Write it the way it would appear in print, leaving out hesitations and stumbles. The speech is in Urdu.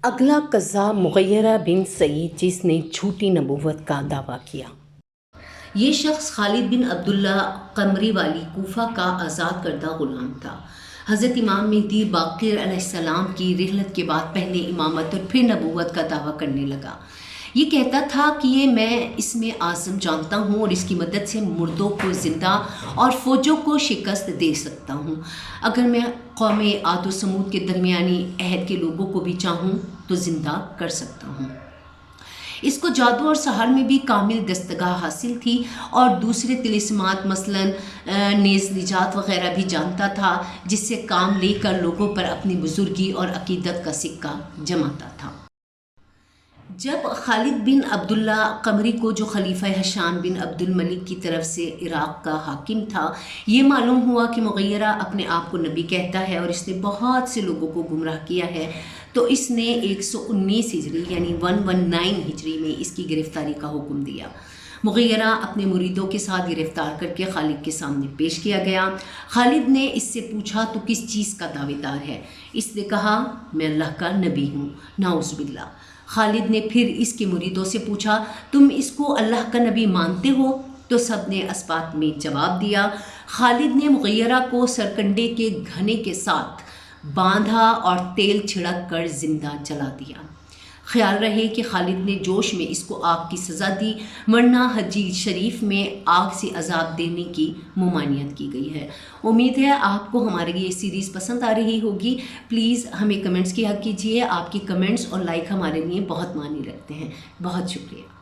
اگلا قذاب مغیرہ بن سعید جس نے جھوٹی نبوت کا دعویٰ کیا۔ یہ شخص خالد بن عبداللہ قمری والی کوفہ کا آزاد کردہ غلام تھا۔ حضرت امام مہدی باقر علیہ السلام کی رحلت کے بعد پہلے امامت اور پھر نبوت کا دعویٰ کرنے لگا۔ یہ کہتا تھا کہ میں اس میں اعظم جانتا ہوں اور اس کی مدد سے مردوں کو زندہ اور فوجوں کو شکست دے سکتا ہوں۔ اگر میں قوم عاد و سمود کے درمیانی عہد کے لوگوں کو بھی چاہوں تو زندہ کر سکتا ہوں۔ اس کو جادو اور سحر میں بھی کامل دستگاہ حاصل تھی اور دوسرے طلسمات مثلاً نیز نجات وغیرہ بھی جانتا تھا، جس سے کام لے کر لوگوں پر اپنی بزرگی اور عقیدت کا سکہ جماتا تھا۔ جب خالد بن عبداللہ قمری کو، جو خلیفہ ہشام بن عبد الملک کی طرف سے عراق کا حاکم تھا، یہ معلوم ہوا کہ مغیرہ اپنے آپ کو نبی کہتا ہے اور اس نے بہت سے لوگوں کو گمراہ کیا ہے، تو اس نے 119 ہجری یعنی 119 ہجری میں اس کی گرفتاری کا حکم دیا۔ مغیرہ اپنے مریدوں کے ساتھ گرفتار کر کے خالد کے سامنے پیش کیا گیا۔ خالد نے اس سے پوچھا تو کس چیز کا دعوے دار ہے؟ اس نے کہا میں اللہ کا نبی ہوں، نعوذ باللہ۔ خالد نے پھر اس کے مریدوں سے پوچھا تم اس کو اللہ کا نبی مانتے ہو؟ تو سب نے اسبات میں جواب دیا۔ خالد نے مغیرہ کو سرکنڈے کے گھنے کے ساتھ باندھا اور تیل چھڑک کر زندہ جلا دیا۔ خیال رہے کہ خالد نے جوش میں اس کو آگ کی سزا دی، ورنہ حدیث شریف میں آگ سے عذاب دینے کی ممانعت کی گئی ہے۔ امید ہے آپ کو ہماری یہ سیریز پسند آ رہی ہوگی۔ پلیز ہمیں کمنٹس کیا کیجیے، آپ کی کمنٹس اور لائک ہمارے لیے بہت معنی رکھتے ہیں۔ بہت شکریہ۔